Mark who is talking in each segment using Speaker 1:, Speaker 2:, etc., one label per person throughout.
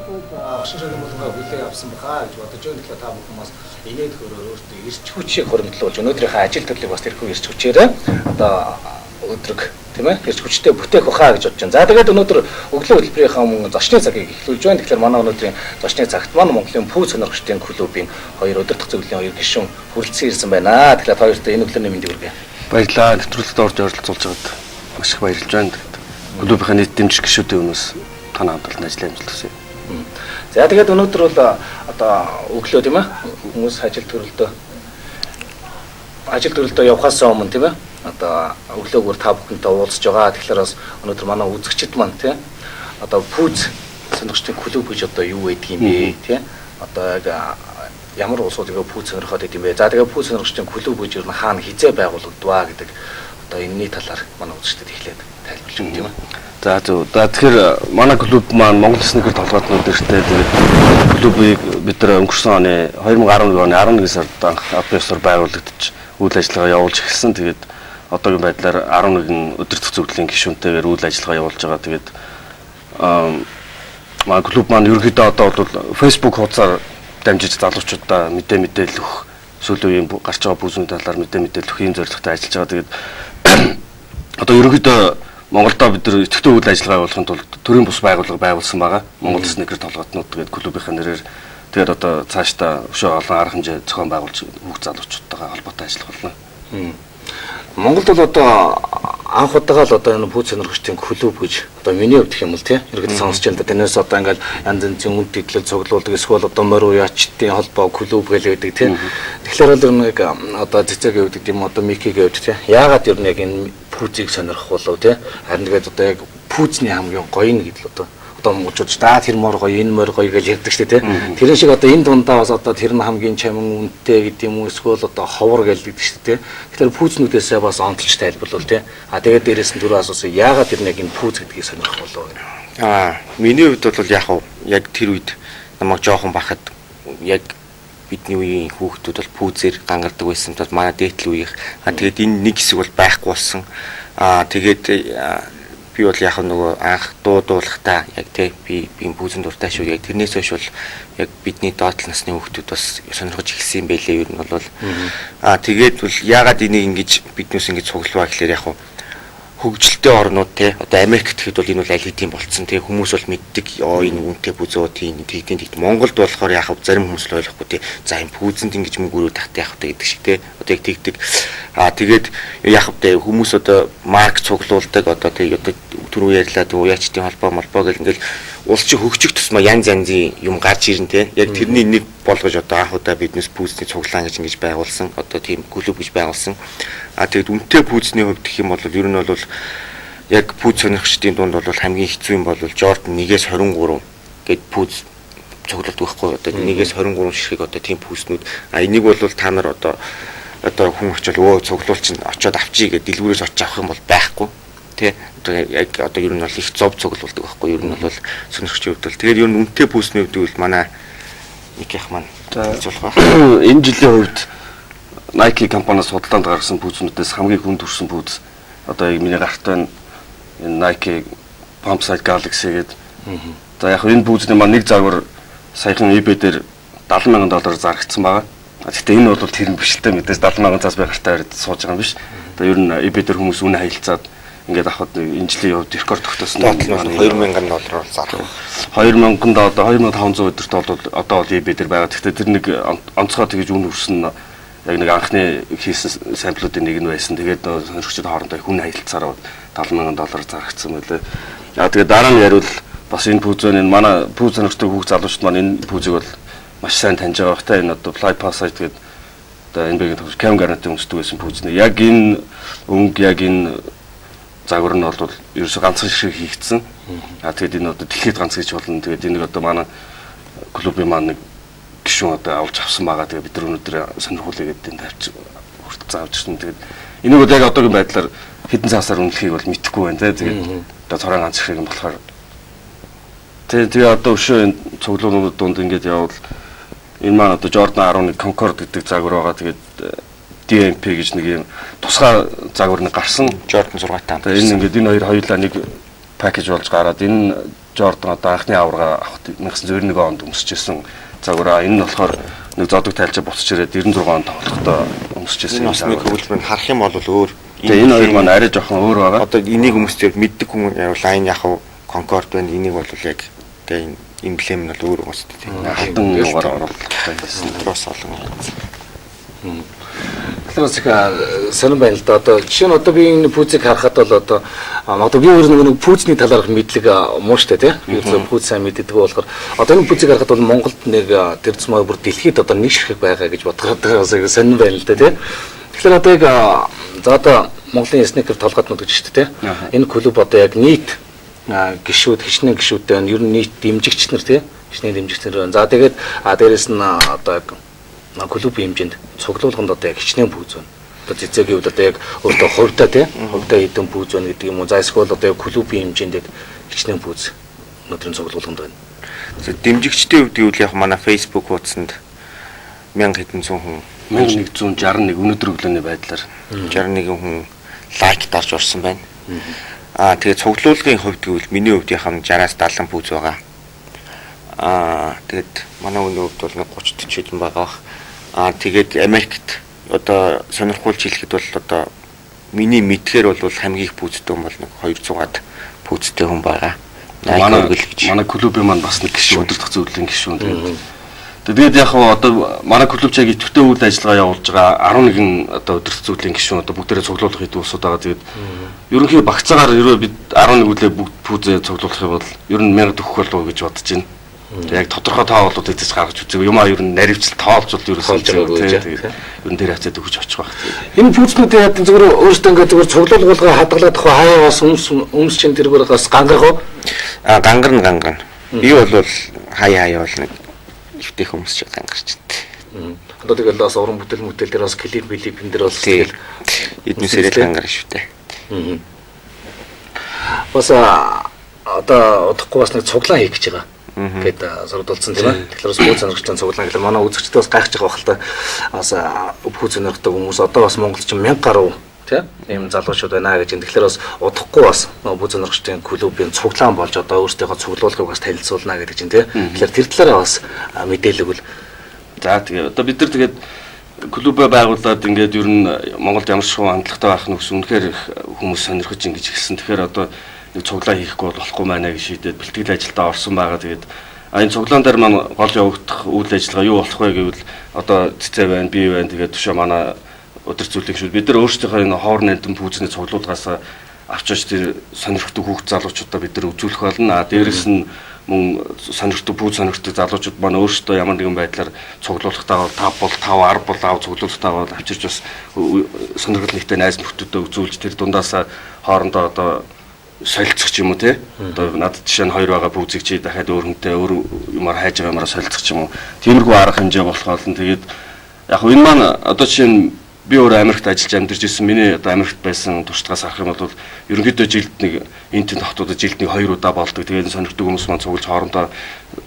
Speaker 1: Агшин шагнуулга хүлээн авсан баха гэж бодож байгаа. Тэгэхээр та бүхэн бас инээд хөрөөр өөртөө ирч хүчийг хөрөнгөлүүлж өнөөдрийнхээ ажил төрлийг бас тэрхүү ирч хүчээрээ одоо өдрөг тийм ээ ирч хүчтэй бүтээх баха гэж бодож байна. За тэгээд өнөөдөр өглөө хөтөлбөрийнхаа өмнө зочны цагийг эхлүүлж байна. Тэгэхээр манай өнөөдрийн зочны цагт манай Монголын Пүү сонирхчдын клубын 2 өдөр дах зөвлөлийн 2 гишүүн хүрэлцэн ирсэн байна. Тэгэхээр хоёрт энэ өглөөний мэндийг хүргэе.
Speaker 2: Баярлалаа. Нэвтрүүлэгт орж оролцуулж байгаад маш их баярлж байна. Клубийнхаа нийт дэмжих гишүүдийн өмнөөс танаа хамталт ажиллаж амжилт хүсье.
Speaker 1: За тэгээд өнөөдөр бол одоо өглөө тийм ээ хүмүүс ажил төрөлдөө явхаас өмнө тийм ээ одоо өглөөгөр та бүхэнтэй уулзж байгаа. Тэгэхээр бас өнөөдөр манай үзэгчид маань тийм одоо Пүүз сонирхчдын клуб гэж одоо юу байдаг юм бэ тийм одоо яг ямар улсуудыг Пүүз сонирхоод байд юм бэ? За тэгээд Пүүз сонирхчдын клуб гэж юу хаана хизээ байгуулагдваа гэдэг одоо энэний талаар манай үзэгчдэд эхлээд тайлбарлаж өгөх юм аа.
Speaker 2: За тэгэхээр манай клуб маань Монгол снекер толгойднууд дээртэй тэгээд клубыг бид нар өнгөрсөн оны 2011 оны 11 сард анх аппсор байгуулагдаж үйл ажиллагаа явуулж эхэлсэн. Тэгээд одоогийн байдлаар 11 өдөртөх зөвлөлийн гишүүнтэйгээр үйл ажиллагаа явуулж байгаа. Тэгээд манай клуб маань ерөнхийдөө одоо бол Facebook хуудасаар дамжиж залуучуудаа мэдээлэл өгөх сүүлийн үеийн гарч байгаа бүзүүний талаар мэдээлэл өгөх юм зорилготой ажиллаж байгаа. Тэгээд одоо ерөнхийдөө Монголдо бид нар идэвхтэй үйл ажиллагаа явуулахын тулд төрийн бус байгууллага байгуулсан байгаа. Монгол снекер толгойднууд тэгээд клубийнхаа нэрээр тэгээд одоо цаашдаа өшөө олон арга хэмжээ зохион байгуулж хүүхд залуучуудтайгаа холбоотой ажиллах болно.
Speaker 1: Монголд бол одоо анх удаага л одоо энэ Пүүз сонирхчдын клуб гэж одоо миний хувьд гэх юм бол тийм ерөөд сонсч байна. Тэрнээс одоо ингээл янз янзын үнд дэглэл цуглуулдаг эсвэл одоо морь уяачдын холбоо клуб гэж байдаг тийм. Тэгэхээр бол нэг одоо цэцэгийн хувьд гэдэм одоо Микигийн хувьд тийм яагаад ер нь яг энэ Пүүзийг сонирхох болов тийм харин тэгээд одоо яг Пүүзний хамгийн гоё нэг л одоо монголчууд тэр мор гоё энэ мор гоё гэж ярьдаг шүү дээ тийм. Тэр шиг одоо энэ дундаа бас одоо тэр нь хамгийн чамин үнэтэй гэдэг юм уу эсвэл одоо ховор гэлдэг шүү дээ. Тэгэхээр Пүүзнүүдээсээ бас онцлж тайлбарлал тийм. Тэгээд дээрээс нь түрүү асуусан яагаад тэр нэг энэ Пүүз гэдгийг сонирхох болов вэ?
Speaker 3: Миний хувьд бол яг тэр үед намайг жоохон бахад яг бидний үеийн хүүхдүүд бол Пүүзээр гангардаг байсан тул манай дээдл үеийнх. Тэгээд энэ нэг хэсэг бол байхгүй болсон. Тэгээд би бол яг нөгөө анх дуулахдаа яг тий би Пүүзэн дуртай шүү. Яг тэрнээс хойш бол яг бидний доотлол насны хүүхдүүд бас сонирхож эхэлсэн юм байлээ ер нь бол. Тэгээд бол яагаад энийг ингэж биднээс ингэж цуглаваа гэхээр яг хөгжилтэй орнууд те одоо Америкт гэхэд бол энэ бол аль хэдийн болцсон те хүмүүс бол мэддэг энэ үнэтэй Пүүзөө тийм тэгтэн Монголд болохоор яг зарим хүмүүс л ойлгохгүй те за энэ Пүүзэнд ингэж мөнгө өрөө тахтай явах та гэдэг шиг те одоо яг тэгдэг тэгээд яг хүмүүс одоо марк цуглуулдаг одоо тэг одоо түрүү ярьлаа уяачдын холбоо гэл ингээл улс чи хөгжих тусмаа янз янзын юм гарч ирэн те яг тэрний нэг болгож одоо анх удаа биднес Пүүзний цуглаан гэж байгуулсан одоо тийм клуб гэж байгуулсан тэгээд үнэтэй Пүүзний хувьд гэх юм бол ер нь бол яг Пүүз сонирхчдын дунд бол хамгийн хэцүү юм бол Jordan 1-ээс 23 гээд Пүүз цуглуулдаг байхгүй одоо 1-ээс 23 ширхэг одоо тийм Пүүзнүүд энийг бол та нар одоо хүн очил цуглуул чинь очиод авчий гэдэг дэлгүүрээс очиж авах юм бол байхгүй тий одоо яг одоо ер нь бол их зов цуглуулдаг байхгүй ер нь бол сонирхчдын хувьд бол тэгээд ер нь үнэтэй Пүүзний хувьд бол манай нэг их маань хэлцүүлэх байна.
Speaker 2: Энэ жилийн хувьд Nike компаниас судалгаанд гаргасан Пүүзнүүдээс хамгийн хүнд хүрсэн Пүүз одоо яг миний гарт байна энэ Nike Pump Side Galaxy гэдэг. За яг энэ Пүүзний маань нэг загвар саяхан eBay дээр $70,000 зарагдсан байгаа. Гэхдээ энэ бол тэр нь биш л дээ мэдээж $70,000 байх хэрэгтэй сууж байгаа юм биш. Тэгээ ер нь eBay дээр хүмүүс үнэ хаялцаад ингээд авахд энэ жилийн хувьд рекорд тогтоосон.
Speaker 3: $2,000 зарах.
Speaker 2: 2000-д одоо 2500 өдөрт бол одоо бол eBay дээр байгаа. Гэхдээ тэр нэг онцгой тэгж үн хүрсэн яг нэг анхны хийсэн самплуудын нэг нь байсан. Тэгээд сонирхчид хоорондоо хүн хаялцаараа $70,000 зарагдсан байлээ. Яа тэгээд дараа нь ярил бас энэ Пүүзэн энэ манай Пүүз сонирхдаг хүүхд залуучууд маань энэ Пүүзийг бол маш сайн таньж байгаа бохтой энэ одоо Fly Passage гэдэг одоо энэ бэгийн төгс Cam Garanti өмсдөг байсан Пүүзнэ. Яг энэ өнгө яг энэ загвар нь бол ерөөсө ганцхан шиг хийгдсэн. Тэгээд энэ одоо дэлхийд ганц гэж болно. Тэгээд энийг одоо манай клубын маань нэг гишүүн одоо авч авсан байгаа. Тэгээд бид нар өнөөдөр сонирхуулъя гэдэг энэ тавьж хүртэл заавж ирсэн. Тэгээд энийг бол яг одоогийн байдлаар хэдэн цаасаар үнэлэхийг бол мэдэхгүй байна те. Тэгээд одоо цорын ганц шиг юм болохоор тэгээ одоо өшөө энэ цуглуулнууд донд ингэж явбал энэ маань одоо Jordan 11 Concord гэдэг загвар байгаа. Тэгээд DMP гэж нэг юм тусгай загвар нэг гарсан
Speaker 3: Jordan 6 таам.
Speaker 2: Тэгээд энэ ингээд энэ хоёр хоёулаа нэг пакэж болж гараад энэ Жордан одоо анхны аварга авахд 1991 онд өмсөжсэн. За өөрөө энэ нь болохоор нэг зодог тайлчаа буцаж ирээд 96 онд тоглохдоо өмсөжсэн.
Speaker 3: Энэ бас нэг хөвлөмөр харах юм бол өөр.
Speaker 2: Тэгээ энэ хоёр маань арай жоохон өөр байгаа.
Speaker 3: Одоо энийг хүмүүстэй мэддэг хүн лайн яг Конкорд байна. Энийг бол яг тэгээ энэ эмблем нь бол өөр уустай тийм.
Speaker 2: Хатан нугаар оруулалттай байсан.
Speaker 3: Бас олон юм.
Speaker 1: Тэгэхээр сонирн байна л да. Одоо жишээ нь одоо би энэ пүүзийг харахад бол одоо магадгүй би өөр нэг пүүзний талаарх мэдлэг муу штэ тий. Би зөв пүүз сайн мэддэг болохоор одоо энэ пүүзийг харахад бол Монголд нэг тэр зэмээ бүр дэлхийд одоо нэг ширхэг байгаа гэж бодоход сонирн байна л да тий. Тэгэхээр одоо яг за одоо Монголын снекер толгойднууд гэж штэ тий. Энэ клуб одоо яг нийт гишүүд хичнээн гишүүдтэй байна. Ер нь нийт дэмжигч нар тий. Хичнээн дэмжигч нар байна. За тэгээд дээрэс нь одоо клубын хэмжээнд цуглуулганд одоо яг хичнээн пүүз байна. Одоо цэцэгийн хувьд одоо яг өөртөө хувьдаа тий хувьдаа хэдэн пүүз байна гэдэг юм уу. За эсвэл одоо яг клубын хэмжээнд яг хичнээн пүүз өнөөдрийн цуглуулганд байна.
Speaker 3: За дэмжигчдийн хувьд гэвэл яг манай Facebook хуудсанд 1000 хэдэн зуун хүн
Speaker 2: 1161 өнөөдөр өглөөний байдлаар
Speaker 3: 61 хүн лайк дарж орсон байна. Тэгээд цуглуулгын хувьд гэвэл миний хувьд яг 60-аас 70 пүүз байгаа. Тэгээд манай өнөө хувьд бол 30-40 хэдэн байгаа. Тэгээд Америкт одоо сонирхуулж хэлэхэд бол одоо миний мэдхээр бол хамгийн их пүүзтэй хүн бол 200-аад пүүзтэй хүн байгаа.
Speaker 2: Манай клубын маань бас нэг гишүүн өдөртөх зөвлөлийн гишүүн. Тэгээд яг одоо манай клуб чиг идэвхтэй үйл ажиллагаа явуулж байгаа 11 одоо өдөртөх зөвлөлийн гишүүн одоо бүгдээрээ цуглуулах хэд усуд байгаа. Тэгээд ерөнхий багцаагаар ерөө бид 11 үлээ бүгд пүүзээ цуглуулах юм бол ер нь 1000 төгөх болов гэж бодож байна. Яг тодорхой тоо болоод эцэс гаргаж үзээ. Юмаа ер нь наривчл тоолж бол ерөөсөө тэгээд ер нь дээр хацаад өгч очих байх.
Speaker 1: Энэ пүүзнүүдээ яг зөвхөн өөрөөсөө ингээд зөвхөн цуглуулгыг хадгалаад хаяа бас өмс чин тэргээр бас гангарах уу?
Speaker 3: Гангар. Би бол хаяа бол нэг өвтөх өмсч гангарч байна.
Speaker 1: Одоо тэгэл бас уран бүтээл дээр бас клип билипэн дээр бас тэгэл
Speaker 3: эдний сэрэл гангар шүү дээ.
Speaker 1: Бас одоо удахгүй бас нэг цуглаан хийх гэж байгаа. Гэт сурдуулсан тийм ээ. Тэгэхээр бас пүүз сонирхолтой цуглаан гэхэл манай үзэгчдээ бас гайхаж байгаа бахалтай. Бас пүүз сонирхдаг хүмүүс одоо бас Монголд ч 1000 гаруй тийм ийм залуучууд байна гэж. Тэгэхээр бас удахгүй бас пүүз сонирхолтой клубын цуглаан болж одоо өөрсдийнхөө цуглуулгыг бас танилцуулна гэдэг чинь тийм. Тэгэхээр тэр талаараа бас мэдээлэл өгвөл.
Speaker 2: За тэгээ одоо бид нар тэгээд клубээ байгуулад ингээд ер нь Монголд ямар ч хандлагатай байх нь үнэхээр хүмүүс сонирхож ингэж эхэлсэн. Тэгэхээр одоо нэг цуглаан хийхгүй болохгүй маа гэж шийдээд бэлтгэл ажилдаа орсон байгаа. Тэгээд энэ цуглаан дээр маань гол явагдах үйл ажиллагаа юу болох вэ гэвэл одоо цэцээ байна, бие байна. Тэгээд төшөө манай өдөр зүйлийг шүү. Бид нар өөрсдийнхөө энэ хоор нандин пүүзний цуглуулгаас авчиж тэр сонирхдаг хүүхд залуучуудаа бид нар үзүүлэх болно. Дээрээс нь мөн сонирхдаг пүүз сонирхдаг залуучууд маань өөрсдөө ямар нэгэн байдлаар цуглуулгахдаа 5 бол 5 10 бол цуглуулгахдаа бол авчирч бас сонирхол нэгтэй найз нөхдөдөө үзүүлж тэр дундаасаа хоорондоо одоо солилцох юм уу те одоо надад жишээ нь хоёр байгаа пүүзийг чи дахиад өөр хүнтэй өөр юмар хайж байгаа юмараа солилцох юм уу тиймэрхүү арга хэмжээ болох болно. Тэгээд яг энэ маань одоо жишээ нь би өөр Америкт ажиллаж амьдарч ирсэн. Миний одоо Америкт байсан туршлагаас харах юм бол ерөнхийдөө жилд нэг энэ хотуудад жилд нэг 2 удаа болдог. Тэгээд сонирхдаг хүмүүс маань цуглаж хоорондоо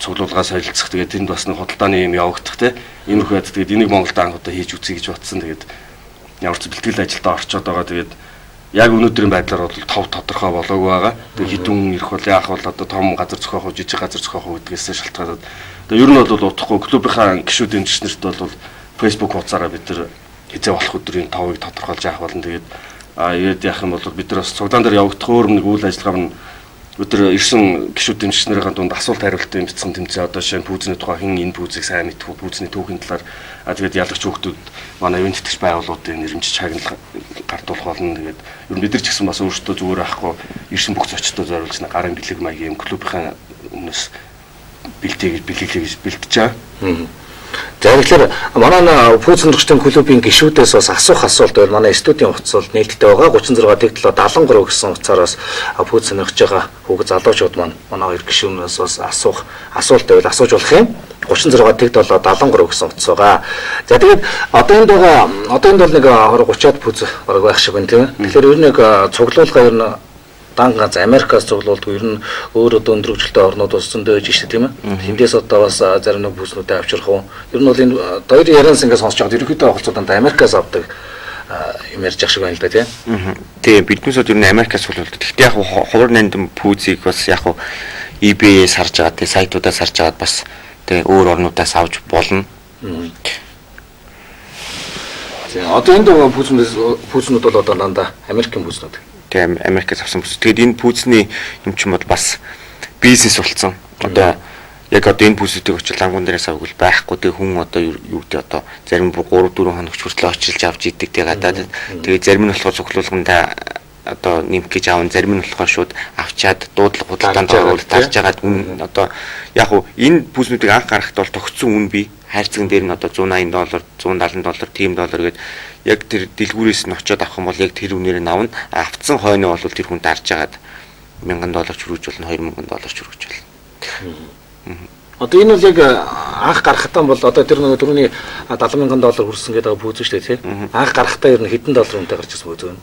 Speaker 2: цуглуулгаа солилцох. Тэгээд тэнд бас нэг худалдааны юм явагдах те иймэрхүү байд. Тэгээд энийг Монголд анх удаа хийж үзье гэж бодсон. Тэгээд ямар ч бэлтгэл ажилдаа орчод байгаа. Тэгээд яг өнөөдрийн байдлаар бол тов тодорхой болоогүй байгаа. Тэгээд хідүүн ирэх бол яах бол одоо том газар зохиох уу, жижиг газар зохиох уу гэдгээс шалтгаалаад. Тэгээд ер нь бол утгагүй клубийнхаа гишүүдийн дэмжигчнэрт бол Facebook хуудасаараа бид нар хизээ болох өдрийн товыг тодорхойлж яах болно. Тэгээд ирээд яах юм бол бид нар бас цуглаан дээр явагдах өөр нэг үйл ажиллагаа нь өдөр ирсэн гишүүд дэмжигчнэрийн дунд асуулт хариултын бяцхан тэмцээн одоо жишээ нь пүүзний тухай хэн энэ пүүзийг сайн мэдэх үү, пүүзний түүхийн талаар тэгээд ялагч хүүхдүүд манай ивент тэтгэж байгууллагуудын нэрмж чагнал гартуулах болно. Тэгээд ер нь бид нар ч гэсэн бас өөрсдөө зүгээр авахгүй ирсэн бүх зочдод зориулж нэг гарын бэлэг маягийн клубийнхаа өмнөөс бэлтээ гэж бэлтэж байгаа.
Speaker 1: За тэгэхээр манай пүүз сонирхогчдын клубын гишүүдээс бас асуух асуулт байл манай студийн утас бол нээлттэй байгаа 36 тэгтлээ 73 гэсэн утсаараас пүүз сонирхож байгаа хүүхэд залуучууд маань манай хоёр гишүүнээс бас асуулт байл асууж болох юм 36 тэгт бол 73 гэсэн утас байгаа. За тэгээд одоо энд бол нэг 20-30-аад пүүз бараг байх шиг байна тийм ээ. Тэгэхээр ер нь цуглуулга ер нь ганц Америкаас цуглуулдаг ер нь өөр одоо өндрөгчлөлтэй орнууд бас зөндөө байж штэ тийм ээ. Тэндээс одоо бас зарим нэг бүснүүдэд авчрах уу. Ер нь бол энэ хоёр ярианс ингээд сонсож байгаа. Ерөнхийдөө хавцууданд Америкаас авдаг юм ярьж ах шиг байна л да тийм.
Speaker 3: Тийм биднээс ер нь Америкаас цуглуулдаг. Гэхдээ яг хувар нандин пүүзийг бас яг eBay-ээс харж байгаа тий сайтуудаас харж агаад бас тий өөр орнуудаас авч болно.
Speaker 1: За одоо энд байгаа пүүзнүүд бол одоо дандаа Америкийн пүүзнүүд.
Speaker 3: Тий Америкээс авсан бүс. Тэгээд энэ пүүзний юм ч юм бол бас бизнес болцсон. Одоо яг одоо энэ пүүзүүдийг очил лангуун дээрээс аввал байхгүй. Тэгээ хүн одоо юу гэдэг одоо зарим 3-4 хоног хүртэл очилж авч идэг тий гадаад. Тэгээ зарим нь болохоор цуглуулганда одоо нэмэх гэж аав, зарим нь болохоор шууд авчаад дуудлага худалдаанд оруулаад тарж агаад үн одоо яг уу энэ пүүзнүүдийг анх гаргахад бол тогтсон үн бий. Хайрцаган дээр нь одоо $180, $170 тийм доллар гээд яг тэр дэлгүүрээс нь очиод авах юм бол яг тэр үнээр нь авна. Авцсан хойно бол тэр хүн дарж агаад $1000 чөргөж болно, $2000 чөргөж болно.
Speaker 1: Одоо энэ бол яг анх гарахтаа бол одоо тэр нэг түрүүний $70,000 хүрсэн гэдэг пүүз шүү дээ тий. Анх гарахтаа ер нь хэдэн доллар үнэтэй гарч ирсэн пүүз вэ?